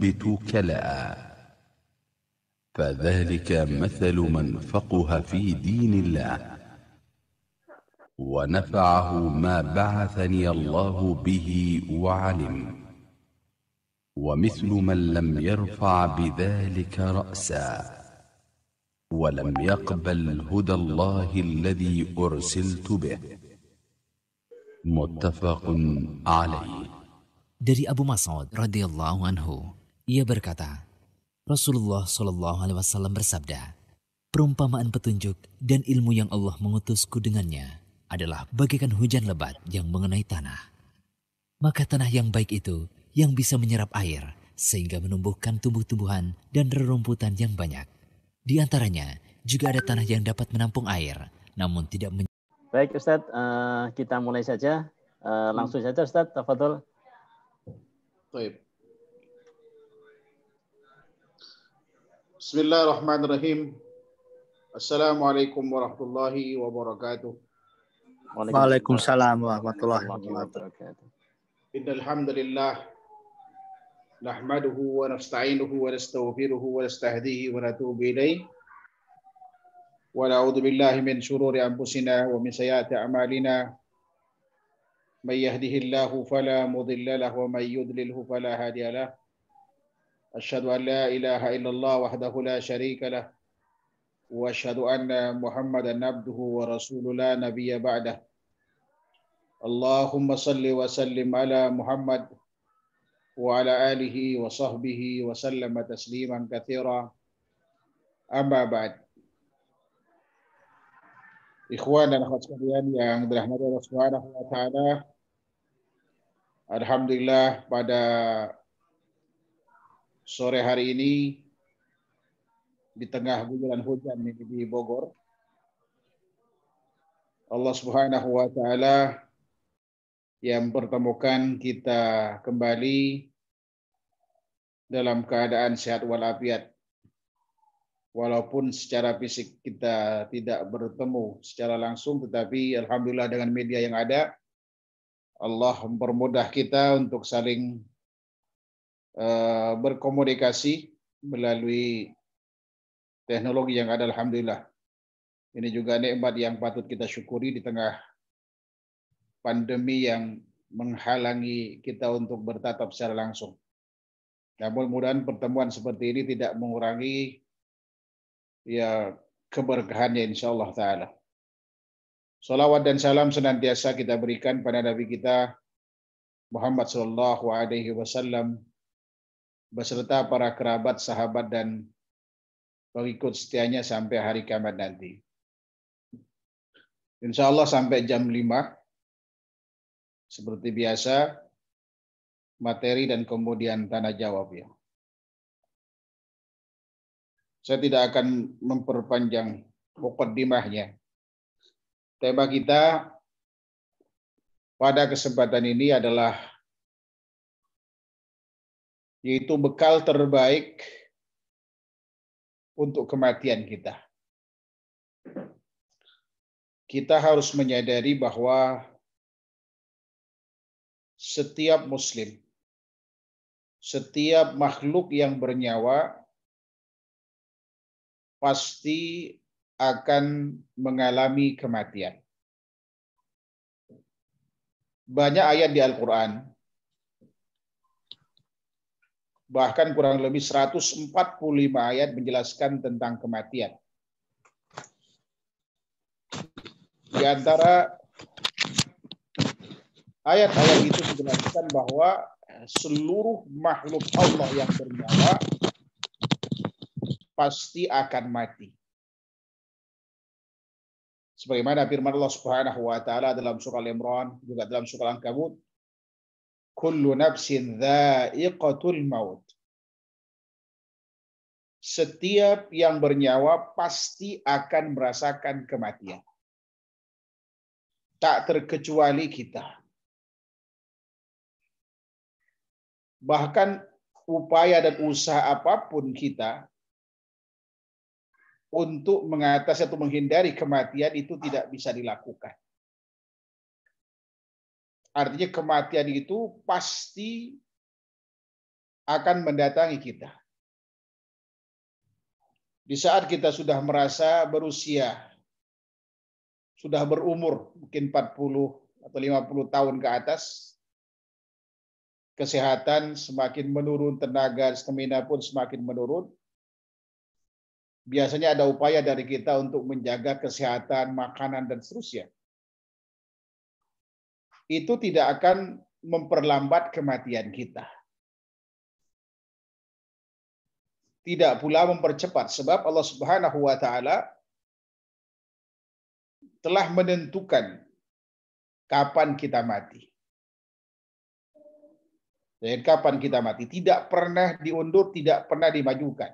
يثبت كلأ. فذلك مثل من فقه في دين الله ونفعه ما بعثني الله به وعلم، ومثل من لم يرفع بذلك رأسا ولم يقبل هدى الله الذي أرسلت به. متفق عليه. Dari Abu Mas'ud radhiyallahu anhu, ia berkata, Rasulullah Shallallahu alaihi wasallam bersabda, perumpamaan petunjuk dan ilmu yang Allah mengutusku dengannya adalah bagaikan hujan lebat yang mengenai tanah. Maka tanah yang baik itu yang bisa menyerap air sehingga menumbuhkan tumbuh-tumbuhan dan rerumputan yang banyak. Di antaranya juga ada tanah yang dapat menampung air namun tidak Baik Ustadz, kita mulai saja. Langsung saja Ustadz, tafadhol. Baik. Bismillahirrahmanirrahim. Assalamualaikum warahmatullahi wabarakatuh. Waalaikumsalam warahmatullahi wabarakatuh. Innal hamdalillah nahmaduhu wa nasta'inuhu wa nastaghfiruhu wa nastahdihi wa natubu ilayh. Wa na'udzu billahi min shururi anfusina wa min sayyiati a'malina. May yahdihillahu fala mudilla lahu wa may yudlilhu fala hadiya lahu. Asyhadu an la ilaha illallah wahdahu la syarika lah. Wa asyhadu anna Muhammadan abduhu wa rasuluhu la nabiyya ba'dah. Allahumma salli wa sallim ala Muhammad wa ala alihi wa sahbihi wa sallama tasliman katsira. Amma ba'd. Ikhwan dan akhwat sekalian yang dirahmati Allah Subhanahu wa taala. Alhamdulillah pada sore hari ini di tengah guyuran hujan di Bogor, Allah Subhanahu wa taala yang mempertemukan kita kembali dalam keadaan sehat walafiat. Walaupun secara fisik kita tidak bertemu secara langsung, tetapi alhamdulillah dengan media yang ada, Allah mempermudah kita untuk saling berkomunikasi melalui teknologi yang ada, alhamdulillah. Ini juga nikmat yang patut kita syukuri di tengah pandemi yang menghalangi kita untuk bertatap secara langsung. Namun mudah-mudahan pertemuan seperti ini tidak mengurangi keberkahannya insyaallah taala. Salawat dan salam senantiasa kita berikan pada Nabi kita Muhammad sallallahu alaihi wasallam beserta para kerabat, sahabat dan pengikut setianya sampai hari kiamat nanti. Insyaallah sampai jam 5 seperti biasa materi dan kemudian tanya jawab ya. Saya tidak akan memperpanjang muqaddimahnya. Tema kita pada kesempatan ini adalah yaitu bekal terbaik untuk kematian kita. Kita harus menyadari bahwa setiap muslim, setiap makhluk yang bernyawa pasti akan mengalami kematian. Banyak ayat di Al-Quran, bahkan kurang lebih 145 ayat menjelaskan tentang kematian. Di antara ayat-ayat itu menjelaskan bahwa seluruh makhluk Allah yang bernyawa pasti akan mati. Sebagaimana firman Allah Subhanahu wa taala dalam surah Al-Imran, juga dalam surah Al-Ankabut, kullu nafsin dha'iqatul maut. Setiap yang bernyawa pasti akan merasakan kematian. Tak terkecuali kita. Bahkan upaya dan usaha apapun kita untuk mengatasi atau menghindari kematian itu tidak bisa dilakukan. Artinya kematian itu pasti akan mendatangi kita. Di saat kita sudah merasa berusia, sudah berumur, mungkin 40 atau 50 tahun ke atas, kesehatan semakin menurun, tenaga, stamina pun semakin menurun. Biasanya ada upaya dari kita untuk menjaga kesehatan, makanan, dan seterusnya. Itu tidak akan memperlambat kematian kita. Tidak pula mempercepat, sebab Allah Subhanahu wa taala telah menentukan kapan kita mati. Dan kapan kita mati tidak pernah diundur, tidak pernah dimajukan.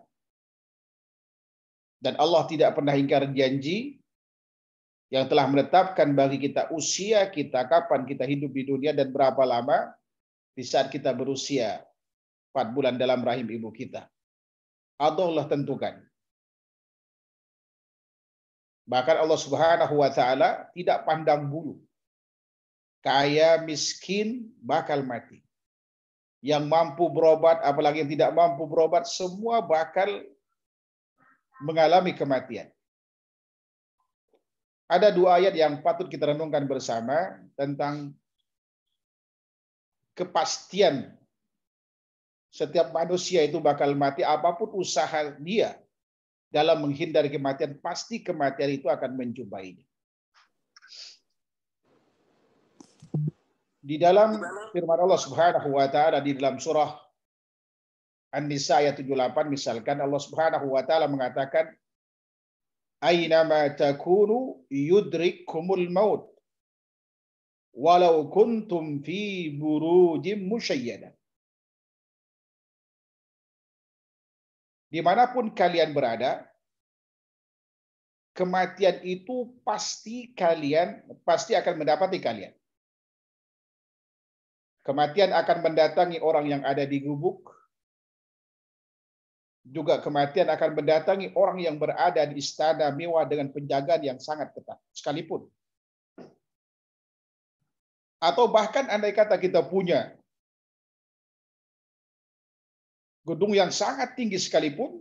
Dan Allah tidak pernah ingkar janji yang telah menetapkan bagi kita usia kita, kapan kita hidup di dunia dan berapa lama di saat kita berusia 4 bulan dalam rahim ibu kita. Allah tentukan. Bahkan Allah Subhanahu wa taala tidak pandang bulu. Kaya, miskin bakal mati. Yang mampu berobat, apalagi yang tidak mampu berobat, semua bakal mengalami kematian. Ada 2 ayat yang patut kita renungkan bersama tentang kepastian setiap manusia itu bakal mati, apapun usaha dia dalam menghindari kematian, pasti kematian itu akan menjumpainya. Di dalam firman Allah Subhanahu wa taala di dalam surah An-Nisa ayat 78 misalkan Allah Subhanahu wa taala mengatakan Aynama takunu yudrikkumul maut walau kuntum fi burujim musyayyadah. Dimanapun kalian berada, kematian itu pasti akan mendapati kalian. Kematian akan mendatangi orang yang ada di gubuk. Juga kematian akan mendatangi orang yang berada di istana mewah dengan penjagaan yang sangat ketat sekalipun. Atau bahkan andai kata kita punya gedung yang sangat tinggi sekalipun,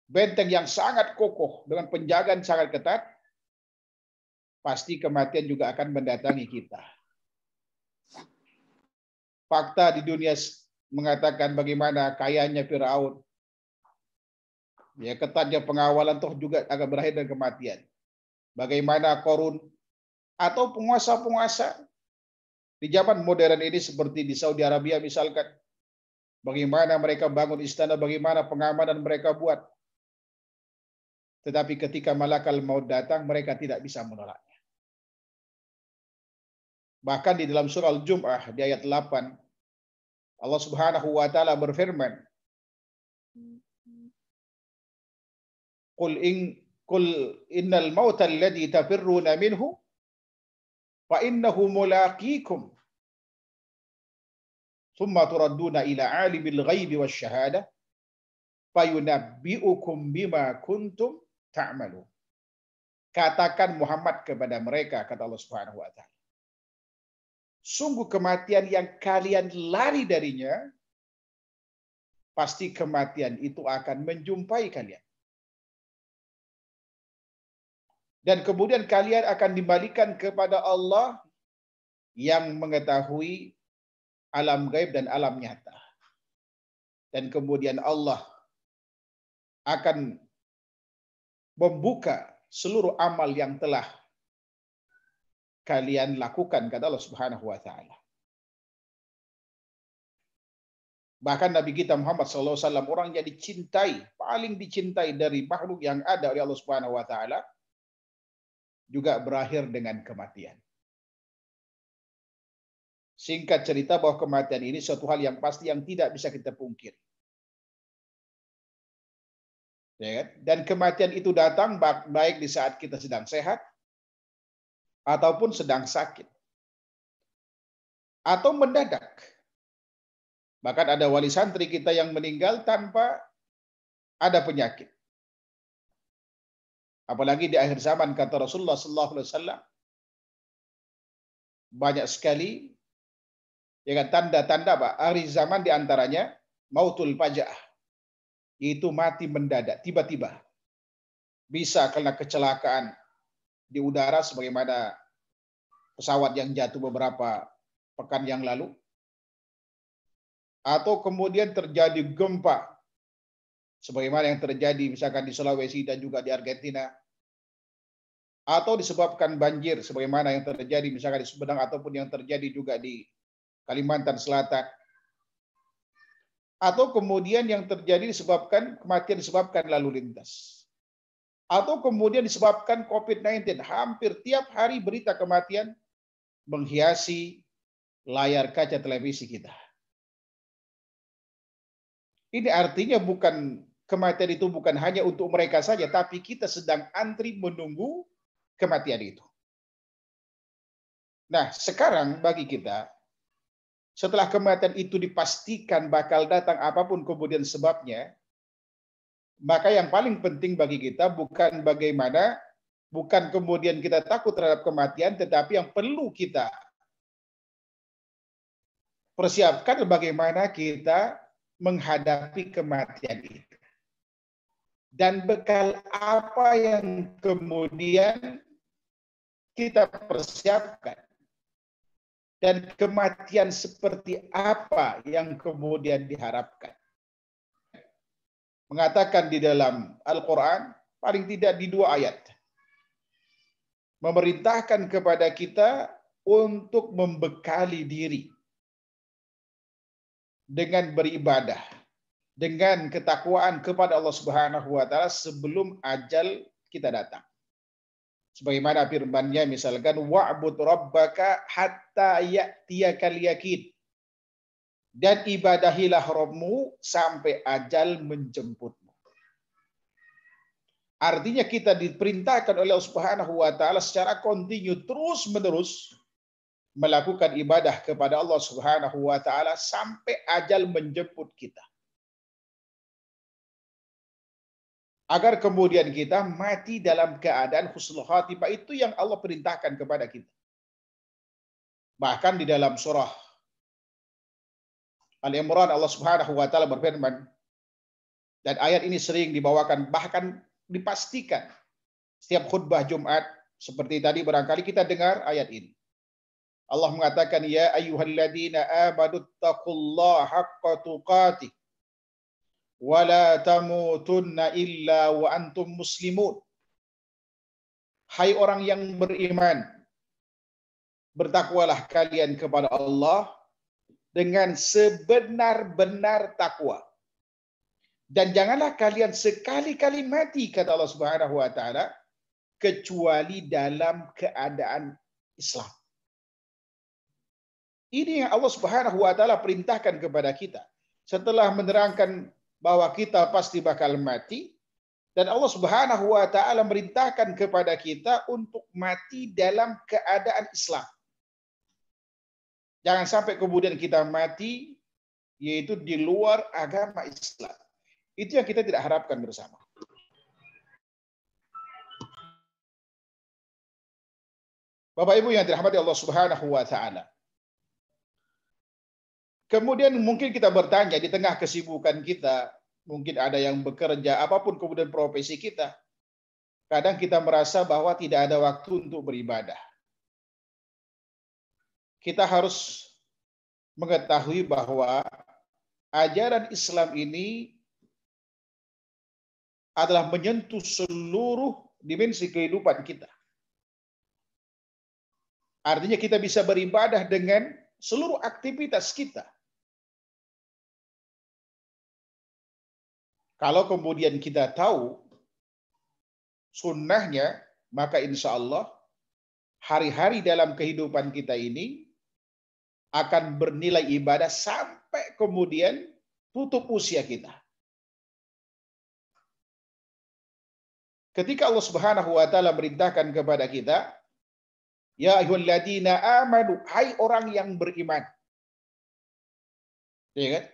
benteng yang sangat kokoh dengan penjagaan sangat ketat, pasti kematian juga akan mendatangi kita. Fakta di dunia mengatakan bagaimana kayanya Firaun. Ya, ketatnya pengawalan toh juga akan berakhir dengan kematian. Bagaimana Korun atau penguasa-penguasa di zaman modern ini seperti di Saudi Arabia misalkan. Bagaimana mereka bangun istana, bagaimana pengamanan mereka buat. Tetapi ketika malakal maut datang, mereka tidak bisa menolaknya. Bahkan di dalam surah Al-Jum'ah di ayat 8, Allah Subhanahu wa taala berfirman, Qul innal mauta alladhi tafirruna minhu fa innahu mulaqikum. Thumma turadduna ila alimil ghaibi wasyahadah fayunabbi'ukum bima kuntum ta'malun. Katakan Muhammad kepada mereka, kata Allah Subhanahu wa taala, sungguh kematian yang kalian lari darinya, pasti kematian itu akan menjumpai kalian. Dan kemudian kalian akan dibalikan kepada Allah yang mengetahui alam gaib dan alam nyata. Dan kemudian Allah akan membuka seluruh amal yang telah kalian lakukan, kata Allah Subhanahu wa taala. Bahkan Nabi kita Muhammad SAW, orang yang dicintai, paling dicintai dari makhluk yang ada oleh Allah Subhanahu wa taala, juga berakhir dengan kematian. Singkat cerita bahwa kematian ini suatu hal yang pasti yang tidak bisa kita pungkiri. Ya kan? Dan kematian itu datang baik di saat kita sedang sehat ataupun sedang sakit. Atau mendadak. Bahkan ada wali santri kita yang meninggal tanpa ada penyakit. Apalagi di akhir zaman, kata Rasulullah SAW, banyak sekali Ya kan, tanda-tanda Pak, akhir zaman diantaranya mautul fajaah, yaitu mati mendadak, tiba-tiba. Bisa karena kecelakaan di udara sebagaimana pesawat yang jatuh beberapa pekan yang lalu, atau kemudian terjadi gempa sebagaimana yang terjadi misalkan di Sulawesi dan juga di Argentina, atau disebabkan banjir sebagaimana yang terjadi misalkan di Sumedang ataupun yang terjadi juga di Kalimantan Selatan, atau kemudian yang terjadi disebabkan kematian disebabkan lalu lintas, atau kemudian disebabkan COVID-19. Hampir tiap hari berita kematian menghiasi layar kaca televisi kita. Ini artinya kematian itu bukan hanya untuk mereka saja, tapi kita sedang antri menunggu kematian itu. Nah, sekarang bagi kita, setelah kematian itu dipastikan bakal datang apapun kemudian sebabnya, maka yang paling penting bagi kita bukan kemudian kita takut terhadap kematian, tetapi yang perlu kita persiapkan bagaimana kita menghadapi kematian itu. Dan bekal apa yang kemudian kita persiapkan. Dan kematian seperti apa yang kemudian diharapkan. Mengatakan di dalam Al-Quran, paling tidak di 2 ayat. Memerintahkan kepada kita untuk membekali diri dengan beribadah, dengan ketakwaan kepada Allah Subhanahu wa taala sebelum ajal kita datang. Sebagaimana firman-Nya misalkan wa'bud rabbaka hatta ya'tiyakal yaqin. Dan ibadahilah Rabbmu sampai ajal menjemputmu. Artinya kita diperintahkan oleh Allah Subhanahu wa taala secara kontinu terus-menerus melakukan ibadah kepada Allah Subhanahu wa taala sampai ajal menjemput kita. Agar kemudian kita mati dalam keadaan husnul khatimah, itu yang Allah perintahkan kepada kita. Bahkan di dalam surah Al-Imran Allah Subhanahu wa taala berfirman, dan ayat ini sering dibawakan, bahkan dipastikan setiap khutbah Jumat seperti tadi barangkali kita dengar ayat ini. Allah mengatakan, ya ayyuhalladzina amanu taqullaha haqqa tuqatih wa la tamutunna illa wa antum muslimun. Hai orang yang beriman, bertakwalah kalian kepada Allah dengan sebenar-benar takwa. Dan janganlah kalian sekali-kali mati, kata Allah Subhanahu wa taala, kecuali dalam keadaan Islam. Ini yang Allah Subhanahu wa taala perintahkan kepada kita. Setelah menerangkan bahwa kita pasti bakal mati, dan Allah Subhanahu wa taala merintahkan kepada kita untuk mati dalam keadaan Islam. Jangan sampai kemudian kita mati yaitu di luar agama Islam. Itu yang kita tidak harapkan bersama. Bapak Ibu yang dirahmati Allah Subhanahu wa taala. Kemudian mungkin kita bertanya di tengah kesibukan kita, mungkin ada yang bekerja, apapun kemudian profesi kita. Kadang kita merasa bahwa tidak ada waktu untuk beribadah. Kita harus mengetahui bahwa ajaran Islam ini adalah menyentuh seluruh dimensi kehidupan kita. Artinya kita bisa beribadah dengan seluruh aktivitas kita. Kalau kemudian kita tahu sunnahnya, maka insya Allah hari-hari dalam kehidupan kita ini akan bernilai ibadah sampai kemudian tutup usia kita. Ketika Allah Subhanahu wa taala merintahkan kepada kita, ya ayyuhalladzina amanu, hai orang yang beriman. Ya kan?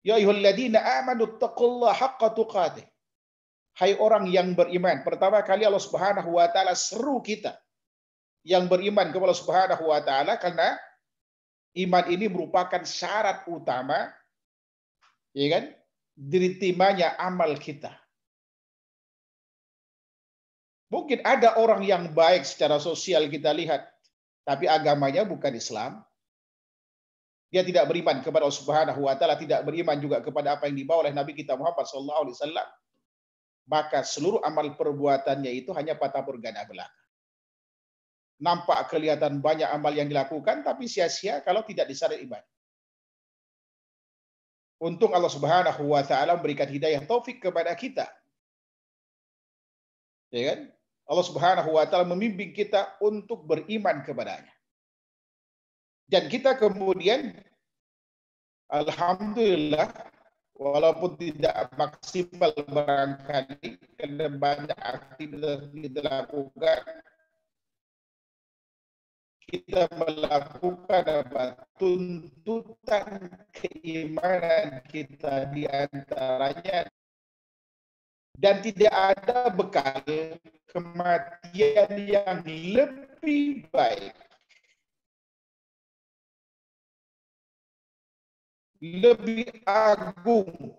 Ya ayyuhalladzina amanu taqullaha haqqa tuqatih. Hai orang yang beriman. Pertama kali Allah Subhanahu wa taala seru kita yang beriman kepada Allah Subhanahu wa taala karena Iman ini merupakan syarat utama, ya kan, diterimanya amal kita. Mungkin ada orang yang baik secara sosial kita lihat, tapi agamanya bukan Islam. Dia tidak beriman kepada Allah Subhanahu wa taala, tidak beriman juga kepada apa yang dibawa oleh Nabi kita Muhammad SAW. Maka seluruh amal perbuatannya itu hanya fata morgana belaka. Nampak kelihatan banyak amal yang dilakukan, tapi sia-sia kalau tidak disertai iman. Untung Allah Subhanahu wa taala memberikan hidayah taufik kepada kita. Ya kan? Allah Subhanahu wa taala membimbing kita untuk beriman kepadanya. Dan kita kemudian alhamdulillah, walaupun tidak maksimal barangkali karena banyak aktivitas kita lakukan, kita melakukan tuntutan keimanan kita di antaranya, dan tidak ada bekal kematian yang lebih baik, lebih agung,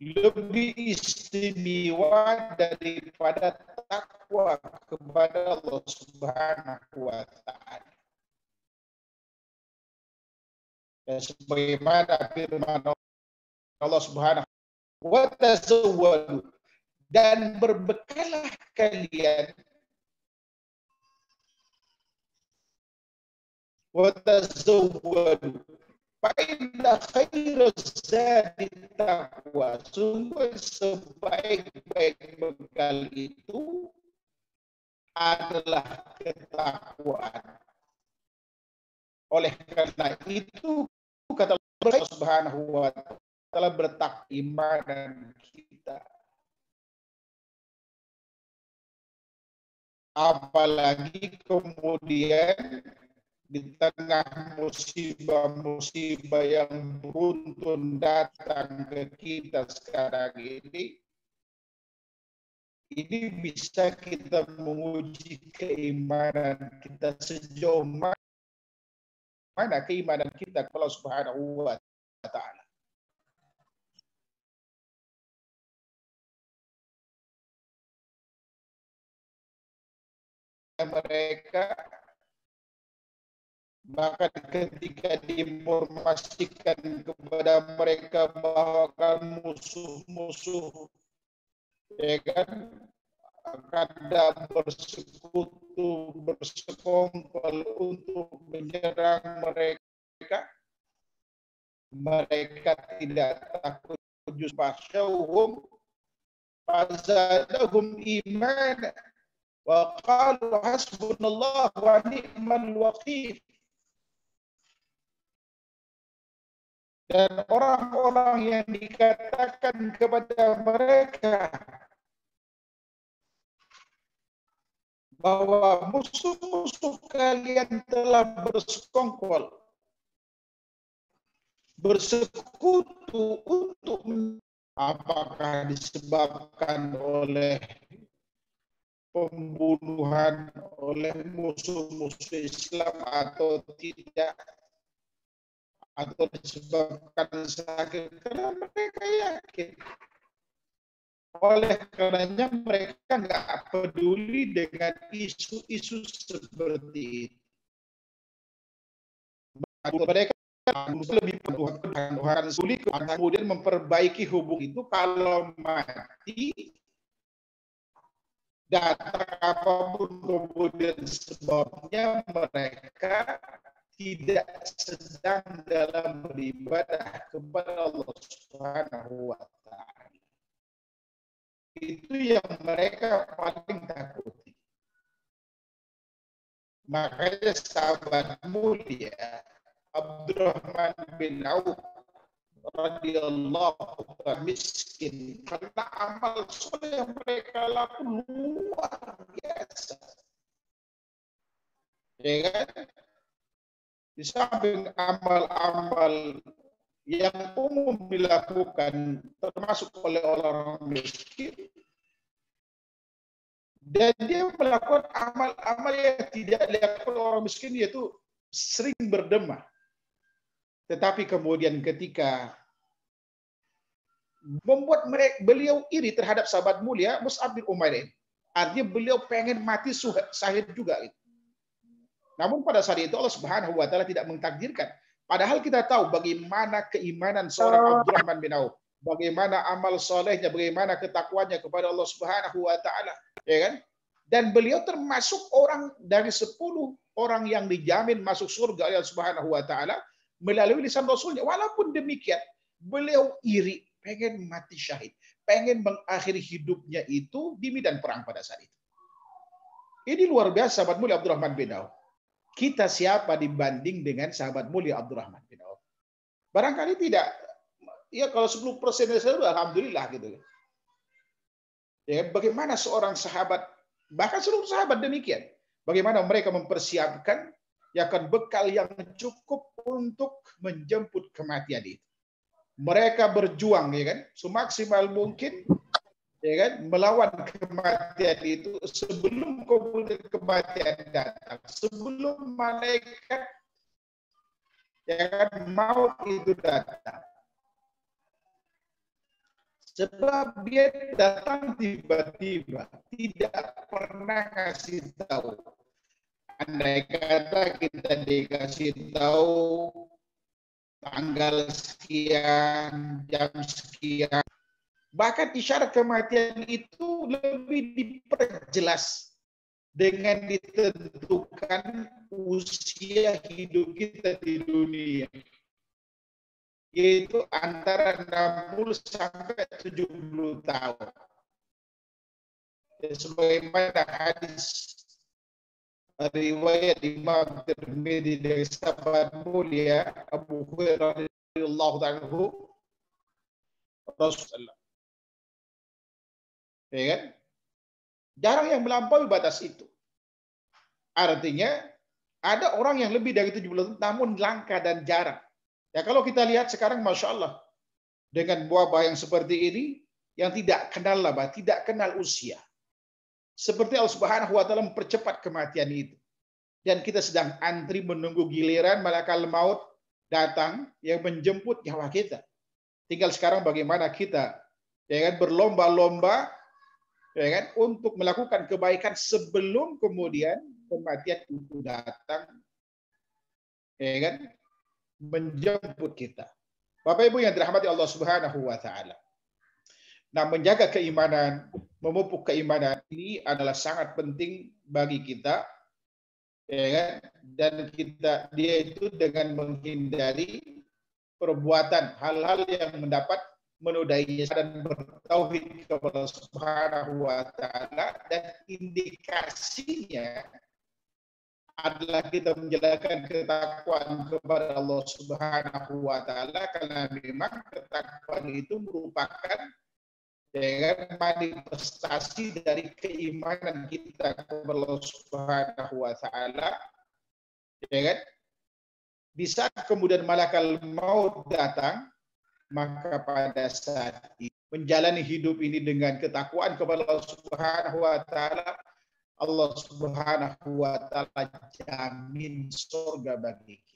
lebih istimewa daripada takwa kepada Allah Subhanahu wa taala. Dan sebagaimana firman Allah Subhanahu wa tazawwadu, dan berbekalah kalian, wa tazawwadu fa inna khairaz zadi taqwa, sungguh sebaik-baik bekal itu adalah ketakwaan. Oleh karena itu kata Allah Subhanahu wa taala, bertakwa iman kita. Apalagi kemudian di tengah musibah-musibah yang beruntun datang ke kita sekarang ini bisa kita menguji keimanan kita sejauh mana keimanan kita kepada Allah Subhanahu wa taala. Mereka bahkan ketika diinformasikan kepada mereka bahwa musuh-musuh, ya kan, akan bersekutu, bersekongkol untuk menyerang mereka, mereka tidak takut, justru fazadahum iman wa qalu hasbunallah wa ni'mal wakil. Dan orang-orang yang dikatakan kepada mereka bahwa musuh-musuh kalian telah bersekongkol, bersekutu untuk, apakah disebabkan oleh pembunuhan oleh musuh-musuh Islam atau tidak, atau disebabkan sakit, karena mereka yakin. Oleh karenanya mereka nggak peduli dengan isu-isu seperti itu. Mereka lebih Tuhan sulit, kemudian memperbaiki hubungan itu. Kalau mati datang apapun kemudian sebabnya, mereka tidak sedang dalam beribadah kepada Allah Subhanahu wa taala. Itu yang mereka paling takuti. Makanya sahabat mulia Abdurrahman bin Auf radhiyallahu anhu miskin karena amal soleh yang mereka lakukan luar biasa. Ya kan? Di samping amal-amal yang umum dilakukan termasuk oleh orang miskin, dan dia melakukan amal-amal yang tidak dilakukan orang miskin, yaitu sering berdemah. Tetapi kemudian ketika membuat beliau iri terhadap sahabat mulia Mus'ab bin Umair ini. Artinya beliau pengen mati syahid juga. Namun pada saat itu Allah Subhanahu wa taala tidak mentakdirkan. Padahal kita tahu bagaimana keimanan seorang Abdurrahman bin Auf, bagaimana amal solehnya, bagaimana ketakwanya kepada Allah Subhanahu wa taala, ya kan? Dan beliau termasuk orang dari 10 orang yang dijamin masuk surga Allah Subhanahu wa taala melalui lisan Rasulnya. Walaupun demikian, beliau iri, pengen mati syahid, pengen mengakhiri hidupnya itu di medan perang pada saat itu. Ini luar biasa sahabat mulia Abdurrahman bin Auf. Kita siapa dibanding dengan sahabat mulia Abdurrahman bin Auf? Barangkali tidak. Ya kalau 10% itu alhamdulillah gitu. Ya, bagaimana seorang sahabat, bahkan seluruh sahabat demikian. Bagaimana mereka mempersiapkan ya kan bekal yang cukup untuk menjemput kematian itu. Mereka berjuang ya kan semaksimal mungkin ya kan melawan kematian itu sebelum kemudian kematian datang, sebelum malaikat ya kan maut itu datang. Sebab dia datang tiba-tiba, tidak pernah kasih tahu. Andai kata kita dikasih tahu tanggal sekian, jam sekian, bahkan isyarat kematian itu lebih diperjelas dengan ditentukan usia hidup kita di dunia, yaitu antara 60 sampai 70 tahun. Sebagaimana hadis riwayat Imam Tirmidzi dari sahabat mulia Abu Hurairah radhiyallahu anhu, Rasulullah. Ya kan? Jarang yang melampaui batas itu. Artinya ada orang yang lebih dari 70 tahun namun langka dan jarang. Ya kalau kita lihat sekarang Masya Allah dengan wabah yang seperti ini yang tidak kenal laba, tidak kenal usia. Seperti Allah Subhanahu wa taala mempercepat kematian itu. Dan kita sedang antri menunggu giliran malaikat maut datang yang menjemput nyawa kita. Tinggal sekarang bagaimana kita ya kan berlomba-lomba ya kan untuk melakukan kebaikan sebelum kemudian kematian itu datang ya kan menjemput kita. Bapak Ibu yang dirahmati Allah Subhanahu wa taala. Nah, menjaga keimanan, memupuk keimanan ini adalah sangat penting bagi kita, ya kan? Dan dia itu dengan menghindari perbuatan hal-hal yang mendapat menodainya dan bertauhid kepada Subhanahu wa taala, dan indikasinya adalah kita menjalankan ketakwaan kepada Allah Subhanahu wa taala, karena memang ketakwaan itu merupakan ya kan manifestasi dari keimanan kita kepada Allah Subhanahu wa taala, ya kan? Di saat kemudian malaikat maut datang, maka pada saat itu menjalani hidup ini dengan ketakwaan kepada Allah Subhanahu wa taala, Allah Subhanahu wa taala jamin surga bagi kita.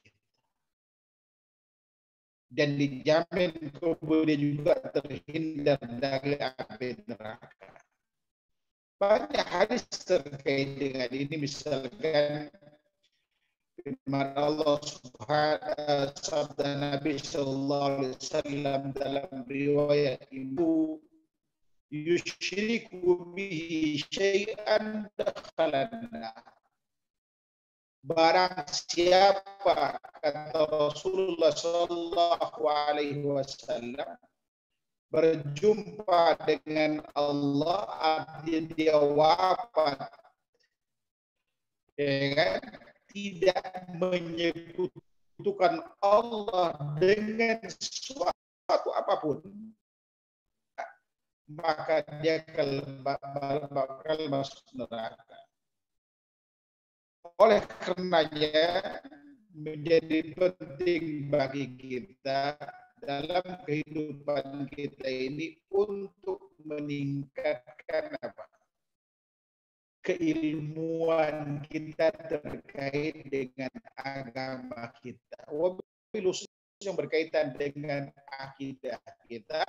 Dan dijamin kemudian juga terhindar dari api neraka. Banyak hadis terkait dengan ini, misalkan firman Allah Subhanahu sabda Nabi sallallahu alaihi wasallam dalam riwayat Ibu, yusyriku bihi syai'an dakhalanna. Barang siapa, kata Rasulullah Sallallahu Alaihi Wasallam, berjumpa dengan Allah, artinya dia wafat, ya kan? Tidak menyekutukan Allah dengan sesuatu apapun, maka dia bakal masuk neraka. Oleh karenanya menjadi penting bagi kita dalam kehidupan kita ini untuk meningkatkan apa? keilmuan kita terkait dengan agama kita. Wabil khusus yang berkaitan dengan akidah kita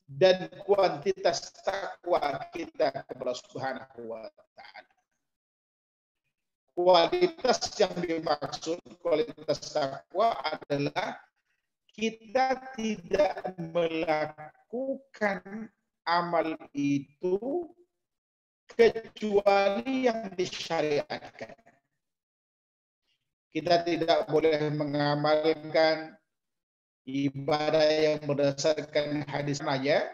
dan kuantitas takwa kita kepada Subhanahu wa taala. Kualitas yang dimaksud kualitas takwa adalah kita tidak melakukan amal itu kecuali yang disyariatkan. Kita tidak boleh mengamalkan ibadah yang berdasarkan hadis saja.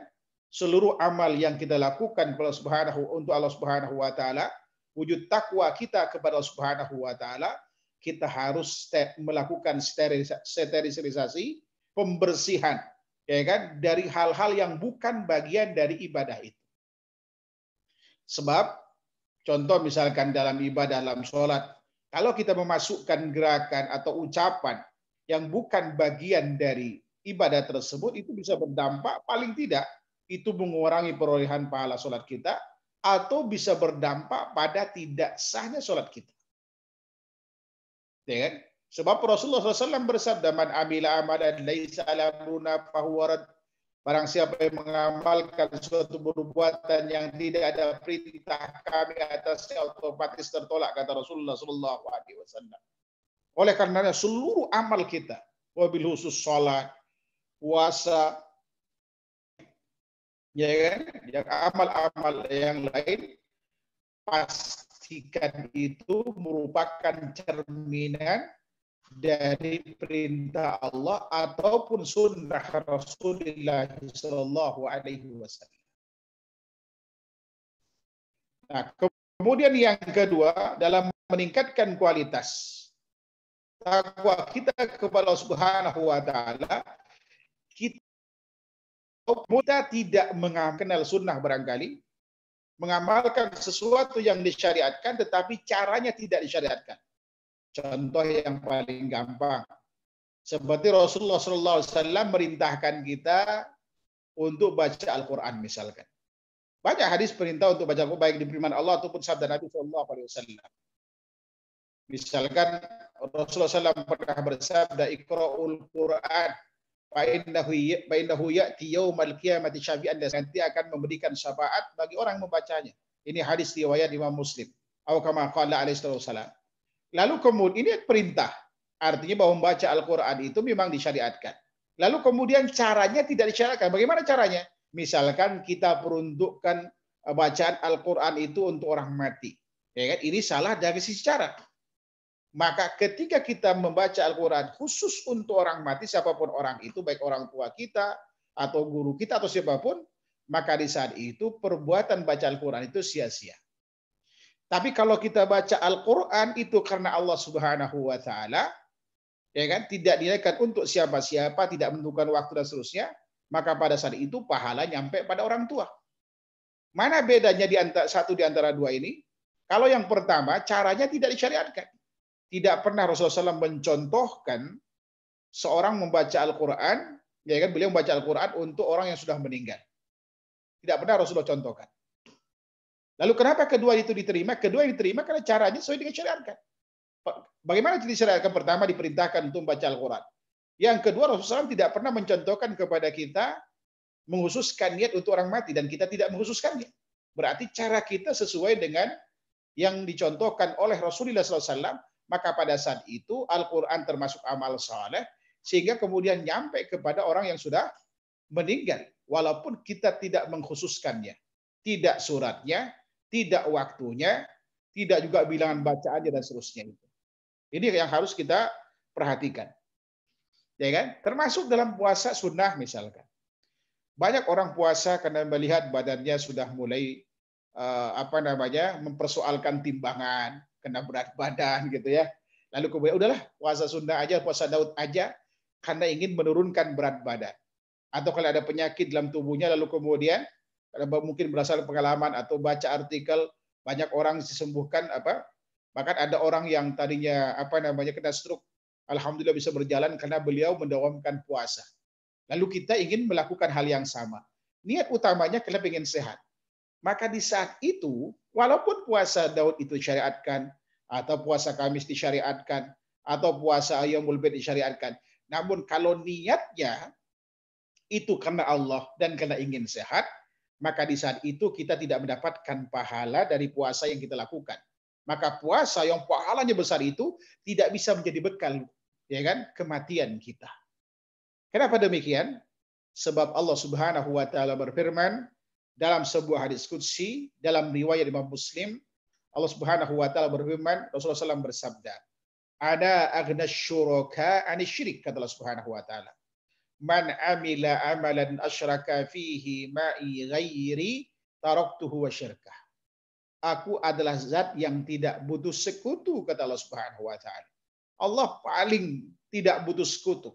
Seluruh amal yang kita lakukan untuk Allah Subhanahu wa taala, wujud takwa kita kepada Allah Subhanahu wa taala, kita harus melakukan sterilisasi, pembersihan, ya kan, dari hal-hal yang bukan bagian dari ibadah itu. Sebab contoh misalkan dalam ibadah, dalam sholat, kalau kita memasukkan gerakan atau ucapan yang bukan bagian dari ibadah tersebut, itu bisa berdampak paling tidak itu mengurangi perolehan pahala sholat kita atau bisa berdampak pada tidak sahnya sholat kita. Ya kan? Sebab Rasulullah SAW bersabda, "Man amila amalan laisa ala amruna fahuwa rad." Barang siapa yang mengamalkan suatu perbuatan yang tidak ada perintah kami atasnya, otomatis tertolak, kata Rasulullah SAW. Oleh karenanya seluruh amal kita, wabil khusus sholat, puasa, ya kan, yang amal-amal yang lain, pastikan itu merupakan cerminan dari perintah Allah ataupun sunnah Rasulullah Sallallahu Alaihi Wasallam. Nah, kemudian yang kedua, dalam meningkatkan kualitas takwa kita kepada Allah Subhanahu Wa Taala, kita tidak mengenal sunnah barangkali, mengamalkan sesuatu yang disyariatkan, tetapi caranya tidak disyariatkan. Contoh yang paling gampang, seperti Rasulullah SAW merintahkan kita untuk baca Al-Quran misalkan. Banyak hadis perintah untuk baca Al-Quran, baik di firman Allah ataupun sabda Nabi SAW. Misalkan Rasulullah SAW pernah bersabda, "Iqra'ul Quran, fa'innahu ya'ti yaumal qiyamati syafi'an." Nanti akan memberikan syafaat bagi orang yang membacanya. Ini hadis riwayat Imam Muslim. Atau kama qala alaihi wasallam. Lalu kemudian ini perintah, artinya bahwa membaca Al-Quran itu memang disyariatkan. Lalu kemudian caranya tidak disyariatkan. Bagaimana caranya? Misalkan kita peruntukkan bacaan Al-Quran itu untuk orang mati. Ya kan? Ini salah dari sisi cara. Maka ketika kita membaca Al-Quran khusus untuk orang mati, siapapun orang itu, baik orang tua kita, atau guru kita, atau siapapun, maka di saat itu perbuatan baca Al-Quran itu sia-sia. Tapi kalau kita baca Al-Quran itu karena Allah Subhanahu wa Ta'ala, ya kan, tidak dinaikkan untuk siapa-siapa, tidak menentukan waktu dan seterusnya, maka pada saat itu pahala nyampe pada orang tua. Mana bedanya satu di antara dua ini? Kalau yang pertama, caranya tidak disyariatkan. Tidak pernah Rasulullah SAW mencontohkan seorang membaca Al-Quran, ya kan, beliau membaca Al-Quran untuk orang yang sudah meninggal. Tidak pernah Rasulullah contohkan. Lalu kenapa kedua itu diterima? Kedua yang diterima karena caranya sesuai dengan syariatkan. Bagaimana disyariatkan? Pertama diperintahkan untuk membaca Al-Quran. Yang kedua Rasulullah SAW tidak pernah mencontohkan kepada kita menghususkan niat untuk orang mati, dan kita tidak menghususkannya. Berarti cara kita sesuai dengan yang dicontohkan oleh Rasulullah SAW, maka pada saat itu Al-Quran termasuk amal saleh, sehingga kemudian nyampe kepada orang yang sudah meninggal, walaupun kita tidak mengkhususkannya, tidak suratnya, tidak waktunya, tidak juga bilangan bacaannya dan seterusnya. Ini yang harus kita perhatikan, ya kan? Termasuk dalam puasa sunnah misalkan. Banyak orang puasa karena melihat badannya sudah mulai mempersoalkan timbangan, kena berat badan gitu ya. Lalu kemudian udahlah puasa sunnah aja, puasa Daud aja, karena ingin menurunkan berat badan. Atau kalau ada penyakit dalam tubuhnya, lalu kemudian mungkin berasal pengalaman atau baca artikel banyak orang disembuhkan bahkan ada orang yang tadinya kena stroke, alhamdulillah bisa berjalan karena beliau mendawamkan puasa. Lalu kita ingin melakukan hal yang sama. Niat utamanya kita ingin sehat. Maka di saat itu, walaupun puasa Daud itu disyariatkan, atau puasa Kamis disyariatkan, atau puasa Yaumul Bid disyariatkan, namun kalau niatnya itu karena Allah dan karena ingin sehat, maka di saat itu kita tidak mendapatkan pahala dari puasa yang kita lakukan. Maka puasa yang pahalanya besar itu tidak bisa menjadi bekal, ya kan, kematian kita. Kenapa demikian? Sebab Allah Subhanahu wa taala berfirman dalam sebuah hadis qudsi, dalam riwayat Imam Muslim, Allah Subhanahu wa taala berfirman, Rasulullah SAW bersabda, "Ana aghnas syuraka anis syirik," kata Allah Subhanahu wa taala. "Man amila amalan asyraka fihi ma'i ghairi taraktuhu wa syirkah." Aku adalah zat yang tidak butuh sekutu, kata Allah Subhanahu wa taala. Allah paling tidak butuh sekutu.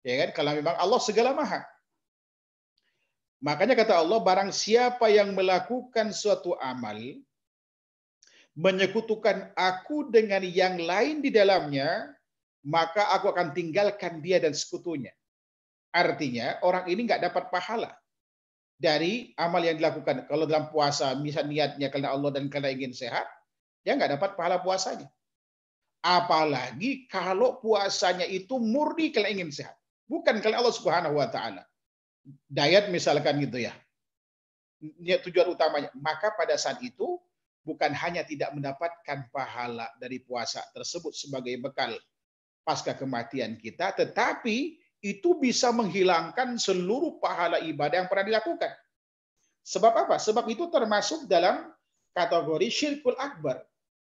Ya kan? Kalau memang Allah segala maha. Makanya kata Allah, barang siapa yang melakukan suatu amal, menyekutukan aku dengan yang lain di dalamnya, maka aku akan tinggalkan dia dan sekutunya. Artinya, orang ini nggak dapat pahala dari amal yang dilakukan. Kalau dalam puasa, misal niatnya karena Allah dan karena ingin sehat, dia nggak dapat pahala puasanya. Apalagi kalau puasanya itu murni karena ingin sehat. Bukan karena Allah Subhanahu wa taala. Diet misalkan gitu ya. Tujuan utamanya. Maka pada saat itu bukan hanya tidak mendapatkan pahala dari puasa tersebut sebagai bekal pasca kematian kita, tetapi itu bisa menghilangkan seluruh pahala ibadah yang pernah dilakukan. Sebab apa? Sebab itu termasuk dalam kategori syirkul akbar,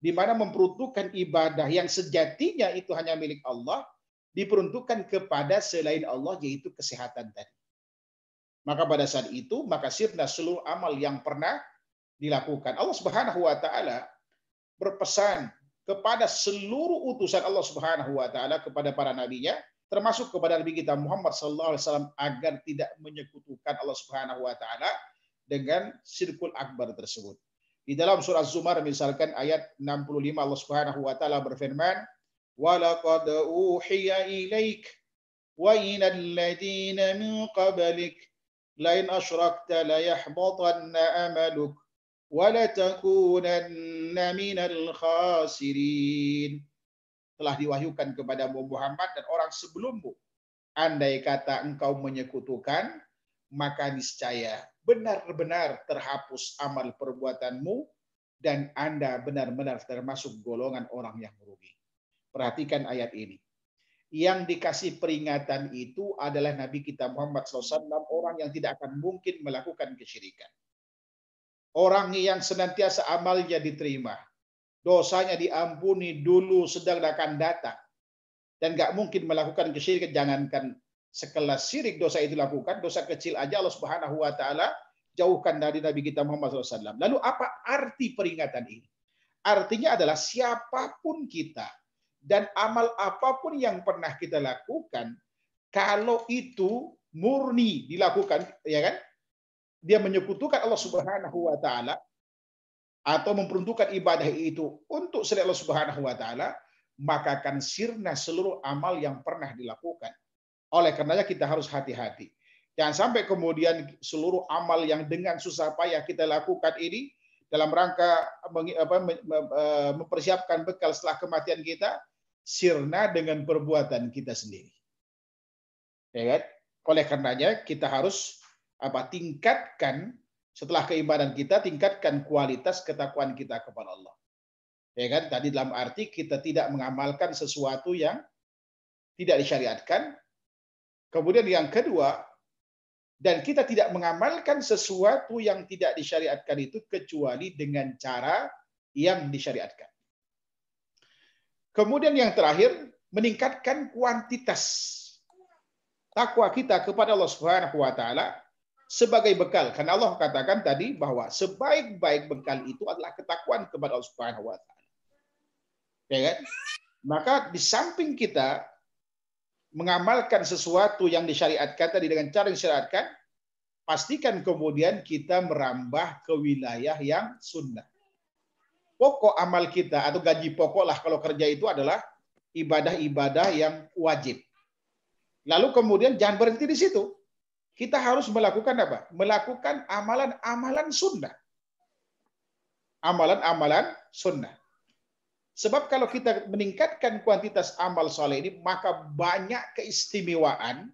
di mana memperuntukkan ibadah yang sejatinya itu hanya milik Allah, diperuntukkan kepada selain Allah, yaitu kesehatan tadi. Maka pada saat itu, maka sirna seluruh amal yang pernah dilakukan. Allah Subhanahu wa taala berpesan kepada seluruh utusan Allah Subhanahu wa taala, kepada para nabinya, termasuk kepada Nabi kita Muhammad sallallahu alaihi wasallam, agar tidak menyekutukan Allah Subhanahu wa taala dengan syirkul akbar tersebut. Di dalam surah Zumar misalkan ayat 65, Allah Subhanahu wa taala berfirman, "Wa laqad uhiya ilaik wa ilal ladzina min qablik lain asyrakta la yahbatanna amaluk wa la takunanna minal khasirin." Telah diwahyukan kepada Muhammad dan orang sebelummu, andai kata engkau menyekutukan, maka niscaya benar-benar terhapus amal perbuatanmu dan Anda benar-benar termasuk golongan orang yang merugi. Perhatikan ayat ini. Yang dikasih peringatan itu adalah Nabi kita Muhammad SAW, orang yang tidak akan mungkin melakukan kesyirikan. Orang yang senantiasa amalnya diterima, dosanya diampuni dulu, sedang dan akan datang. Dan nggak mungkin melakukan kesyirikan, jangankan sekelas syirik dosa itu lakukan, dosa kecil aja Allah Subhanahu wa taala jauhkan dari Nabi kita Muhammad SAW. Lalu apa arti peringatan ini? Artinya adalah siapapun kita dan amal apapun yang pernah kita lakukan, kalau itu murni dilakukan, ya kan? Dia menyekutukan Allah Subhanahu wa taala atau memperuntukkan ibadah itu untuk selain Allah Subhanahu wa taala, maka akan sirna seluruh amal yang pernah dilakukan. Oleh karenanya kita harus hati-hati. Jangan sampai kemudian seluruh amal yang dengan susah payah kita lakukan ini dalam rangka mempersiapkan bekal setelah kematian kita, sirna dengan perbuatan kita sendiri. Ya kan? Oleh karenanya kita harus tingkatkan setelah keimanan kita, tingkatkan kualitas ketakwaan kita kepada Allah. Ya kan? Tadi dalam arti kita tidak mengamalkan sesuatu yang tidak disyariatkan. Kemudian yang kedua, dan kita tidak mengamalkan sesuatu yang tidak disyariatkan itu kecuali dengan cara yang disyariatkan. Kemudian yang terakhir, meningkatkan kuantitas takwa kita kepada Allah Subhanahu wa taala sebagai bekal. Karena Allah katakan tadi bahwa sebaik-baik bekal itu adalah ketakwaan kepada Allah Subhanahu wa taala. Ya kan? Maka di samping kita mengamalkan sesuatu yang disyariatkan tadi dengan cara yang disyariatkan, pastikan kemudian kita merambah ke wilayah yang sunnah. Pokok amal kita atau gaji pokok lah kalau kerja itu adalah ibadah-ibadah yang wajib. Lalu kemudian jangan berhenti di situ. Kita harus melakukan apa? Melakukan amalan-amalan sunnah. amalan-amalan sunnah. Sebab kalau kita meningkatkan kuantitas amal soleh ini, maka banyak keistimewaan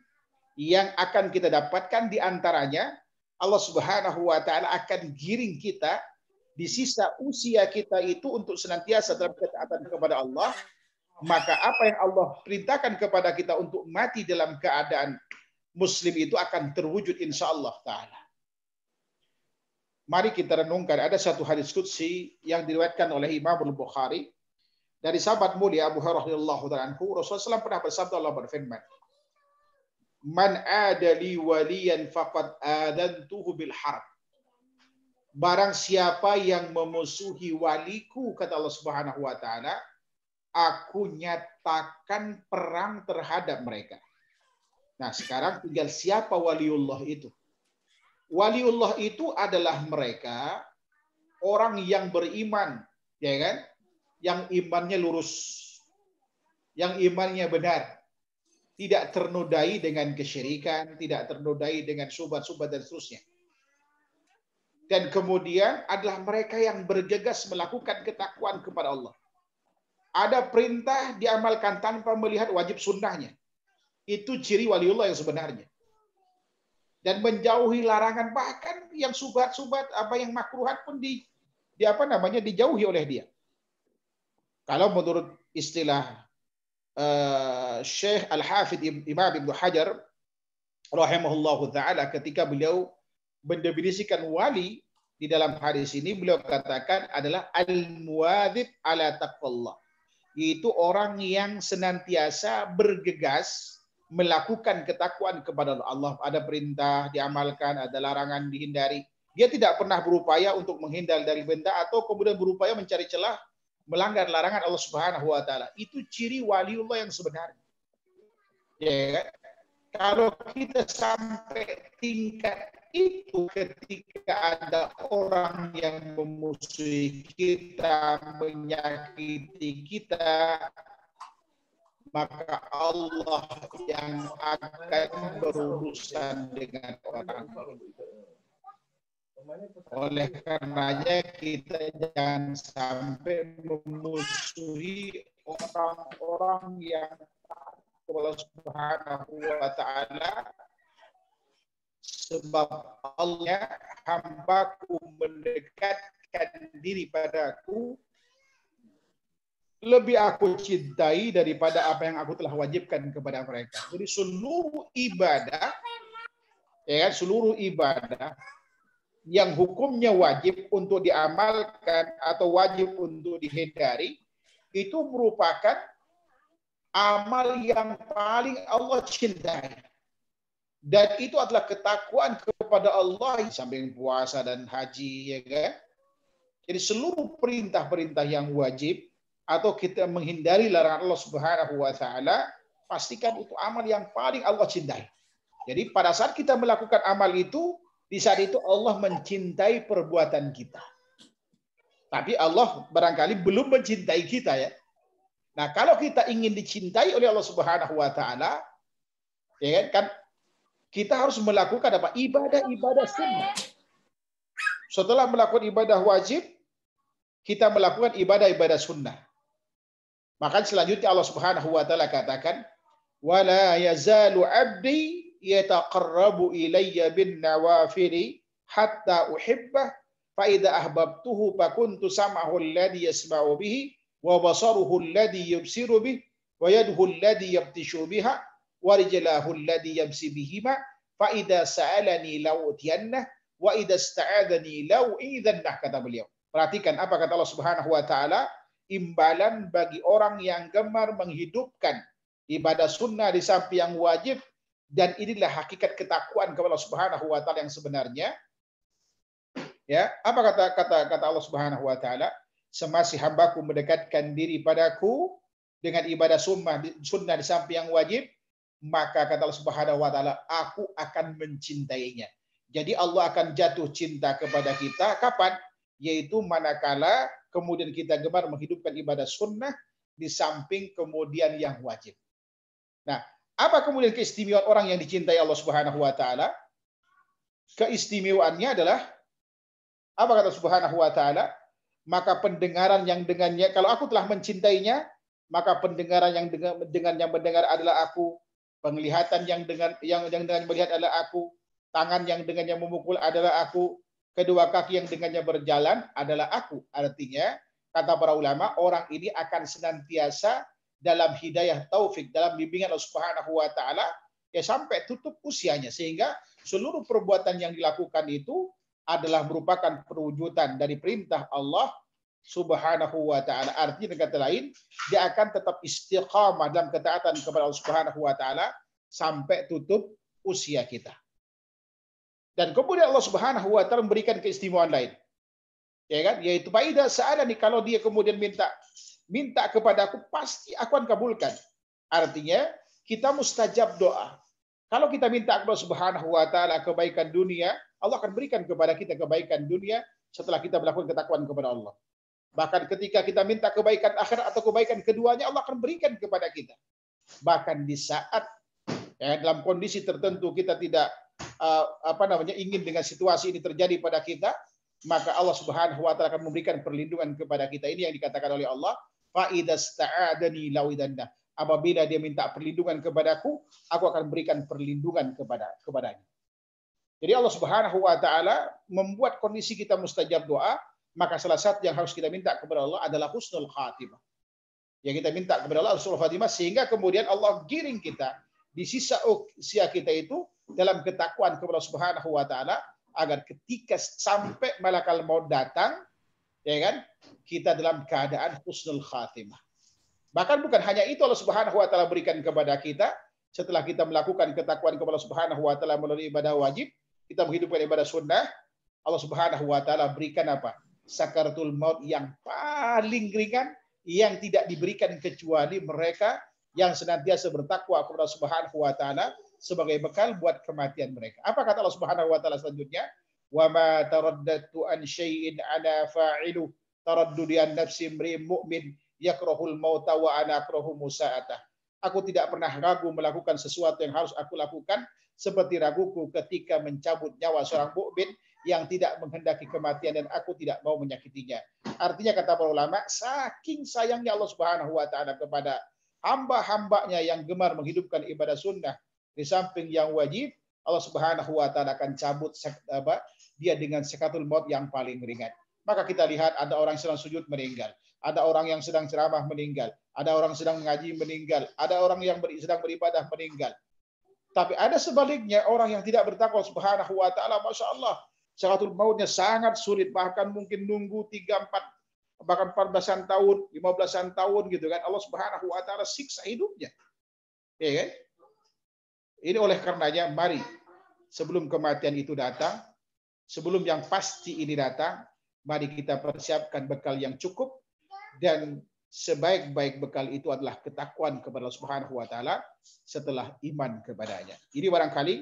yang akan kita dapatkan. Di antaranya Allah Subhanahu wa taala akan giring kita di sisa usia kita itu untuk senantiasa dalam ketaatan kepada Allah. Maka apa yang Allah perintahkan kepada kita untuk mati dalam keadaan muslim itu akan terwujud insyaallah taala. Mari kita renungkan, ada satu hadis qudsi yang diriwayatkan oleh Imam Al-Bukhari dari sahabat mulia Abu Hurairah radhiyallahu anhu. Rasulullah SAW pernah bersabda, Allah berfirman, "Man adali waliyan faqad adantuhu bil harb." Barang siapa yang memusuhi waliku, kata Allah Subhanahu wa taala, aku nyatakan perang terhadap mereka. Nah, sekarang tinggal siapa waliullah itu? Waliullah itu adalah mereka orang yang beriman, ya kan? Yang imannya lurus, yang imannya benar, tidak ternodai dengan kesyirikan, tidak ternodai dengan syubhat-syubhat dan seterusnya. Dan kemudian adalah mereka yang bergegas melakukan ketakwaan kepada Allah. Ada perintah diamalkan tanpa melihat wajib sunnahnya. Itu ciri waliullah yang sebenarnya. Dan menjauhi larangan, bahkan yang syubhat-syubhat, apa yang makruhat pun dijauhi oleh dia. Kalau menurut istilah Syekh Al-Hafidh Imam Ibnu Hajar rahimahullahu taala, ketika beliau mendefinisikan wali di dalam hadis ini, beliau katakan adalah al-muwadzib ala taqwallah. Yaitu orang yang senantiasa bergegas melakukan ketakwaan kepada Allah. Ada perintah diamalkan, ada larangan dihindari. Dia tidak pernah berupaya untuk menghindar dari benda atau kemudian berupaya mencari celah melanggar larangan Allah Subhanahu wa taala. Itu ciri waliullah yang sebenarnya. Ya, kalau kita sampai tingkat itu, ketika ada orang yang memusuhi kita, menyakiti kita, maka Allah yang akan berurusan dengan orang. Oleh karenanya kita jangan sampai memusuhi orang-orang yang taat kepada Allah Subhanahu wa taala, sebab Allah, hambaku mendekatkan diri padaku, lebih aku cintai daripada apa yang aku telah wajibkan kepada mereka. Jadi seluruh ibadah, ya, seluruh ibadah yang hukumnya wajib untuk diamalkan atau wajib untuk dihindari, itu merupakan amal yang paling Allah cintai. Dan itu adalah ketakwaan kepada Allah, samping puasa dan haji, ya kan? Jadi seluruh perintah-perintah yang wajib atau kita menghindari larangan Allah Subhanahu wa taala, pastikan itu amal yang paling Allah cintai. Jadi pada saat kita melakukan amal itu, di saat itu Allah mencintai perbuatan kita. Tapi Allah barangkali belum mencintai kita, ya. Nah, kalau kita ingin dicintai oleh Allah Subhanahu wa taala, ya kan, kita harus melakukan apa? Ibadah-ibadah sunnah. Setelah melakukan ibadah wajib, kita melakukan ibadah-ibadah sunnah. Maka selanjutnya Allah Subhanahu wa taala katakan, "Wala yazalu 'abdi yataqarrabu ilayya bin nawafili hatta uhibbah fa idza ahbabtuhu fa kuntu sam'ahu alladhi yasma'u bihi wa basaruhu alladhi yubsiru bihi wa yaduhu alladhi yabtishu biha wa rijlahu alladhi yamsi bihima fa idza sa'alani la'utiyannah wa idza ista'adani la'u'idhannah," kata beliau. Perhatikan apa kata Allah Subhanahu wa taala, imbalan bagi orang yang gemar menghidupkan ibadah sunnah di samping yang wajib. Dan inilah hakikat ketakwaan kepada Allah Subhanahu wa taala yang sebenarnya. Ya, apa kata Allah Subhanahu wa taala? Semasi hambaku mendekatkan diri padaku dengan ibadah sunnah di samping yang wajib, maka kata Allah Subhanahu wa taala, aku akan mencintainya. Jadi Allah akan jatuh cinta kepada kita kapan? Yaitu manakala kemudian kita gemar menghidupkan ibadah sunnah di samping kemudian yang wajib. Nah, apa kemudian keistimewaan orang yang dicintai Allah Subhanahu wa taala? Keistimewaannya adalah apa kata Subhanahu wa taala? maka pendengaran yang dengannya, kalau aku telah mencintainya, maka pendengaran yang dengannya mendengar adalah aku, penglihatan yang dengan melihat adalah aku, tangan yang dengannya memukul adalah aku, kedua kaki yang dengannya berjalan adalah aku. Artinya, kata para ulama, orang ini akan senantiasa dalam hidayah taufik, dalam bimbingan Allah Subhanahu wa taala ya sampai tutup usianya, sehingga seluruh perbuatan yang dilakukan itu adalah merupakan perwujudan dari perintah Allah Subhanahu wa taala. Artinya dengan kata lain, dia akan tetap istiqamah dalam ketaatan kepada Allah Subhanahu wa taala sampai tutup usia kita. Dan kemudian Allah Subhanahu wa taala memberikan keistimewaan lain. Ya kan? Yaitu faida sa'alani, kalau dia kemudian minta kepada aku, pasti aku akan kabulkan. Artinya, kita mustajab doa. Kalau kita minta kepada Allah Subhanahu wa taala kebaikan dunia, Allah akan berikan kepada kita kebaikan dunia setelah kita melakukan ketakwaan kepada Allah. Bahkan ketika kita minta kebaikan akhirat atau kebaikan keduanya, Allah akan berikan kepada kita. Bahkan di saat dalam kondisi tertentu kita tidak ingin dengan situasi ini terjadi pada kita, maka Allah Subhanahu wa taala akan memberikan perlindungan kepada kita. Ini yang dikatakan oleh Allah, fa idasta'adani lawidanna. Apabila dia minta perlindungan kepadaku, aku akan berikan perlindungan kepadanya. Jadi Allah Subhanahu wa taala membuat kondisi kita mustajab doa, maka salah satu yang harus kita minta kepada Allah adalah husnul khatimah. Yang kita minta kepada Allah husnul khatimah, sehingga kemudian Allah giring kita di sisa usia kita itu dalam ketakwaan kepada Allah Subhanahu wa taala, agar ketika sampai malakal maut datang, ya kan, kita dalam keadaan husnul khatimah. Bahkan bukan hanya itu Allah Subhanahu wa taala berikan kepada kita setelah kita melakukan ketakwaan kepada Allah Subhanahu wa taala melalui ibadah wajib, kita menghidupkan ibadah sunnah, Allah Subhanahu wa taala berikan apa? Sakaratul maut yang paling ringan, yang tidak diberikan kecuali mereka yang senantiasa bertakwa kepada Allah Subhanahu wa taala sebagai bekal buat kematian mereka. Apa kata Allah Subhanahu wa taala selanjutnya? Wa ma taraddatu an syai'in ana fa'ilu taraddudian nafsi imri'in mu'min yakrahul mauta wa ana akrahu musa'atah. Aku tidak pernah ragu melakukan sesuatu yang harus aku lakukan, seperti raguku ketika mencabut nyawa seorang mukmin yang tidak menghendaki kematian dan aku tidak mau menyakitinya. Artinya kata para ulama, saking sayangnya Allah Subhanahu wa taala kepada hamba-hambanya yang gemar menghidupkan ibadah sunnah di samping yang wajib, Allah Subhanahu wa taala akan cabut dia dengan sakaratul maut yang paling ringan. Maka kita lihat ada orang yang sedang sujud meninggal, ada orang yang sedang ceramah meninggal, ada orang sedang mengaji meninggal, ada orang yang sedang beribadah meninggal. Tapi ada sebaliknya, orang yang tidak bertakwa Subhanahu wa taala, Masya Allah, sakaratul mautnya sangat sulit, bahkan mungkin nunggu 3, 4, bahkan 14-an tahun, 15-an tahun gitu kan. Allah Subhanahu wa taala siksa hidupnya. Ya kan? Ini oleh karenanya, mari sebelum kematian itu datang, sebelum yang pasti ini datang, mari kita persiapkan bekal yang cukup, dan sebaik-baik bekal itu adalah ketakwaan kepada Allah Subhanahu wa taala setelah iman kepadanya. Ini barangkali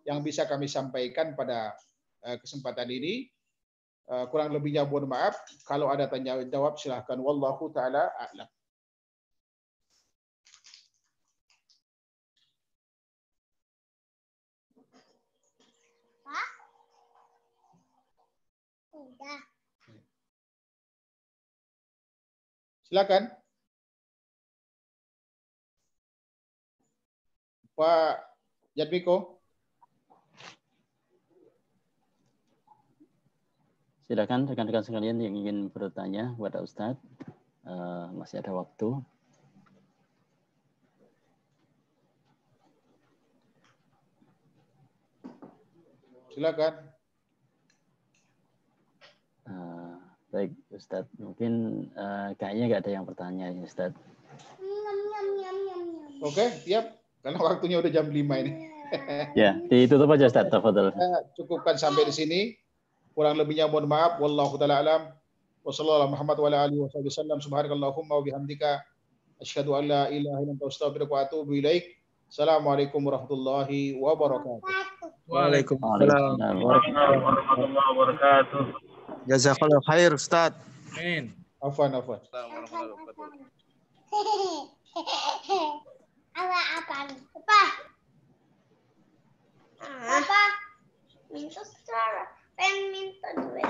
yang bisa kami sampaikan pada kesempatan ini. Kurang lebihnya mohon maaf. Kalau ada tanya jawab silahkan. Wallahu taala a'lam. Silakan. Pak Jadmiko. Silakan rekan-rekan sekalian yang ingin bertanya kepada Ustadz. Masih ada waktu. Silakan. Baik Ustadz, mungkin kayaknya nggak ada yang bertanya ya Ustadz. Oke, siap. Karena waktunya udah jam 5 ini. Ya, ditutup aja Ustadz. Tafadhol. Cukupkan sampai di sini. Kurang lebihnya mohon maaf. Wallahu taala alam. Wassallallahu Muhammad wa ala alihi wasallam. Subhanakallahumma wa bihamdika asyhadu an la ilaha illa anta astaghfiruka wa atubu ilaik. Assalamualaikum warahmatullahi wabarakatuh. Waalaikumsalam warahmatullahi wabarakatuh. Jazakallahu khair Ustaz. Amin. Afwan. Apa? Minta secara, minta duit.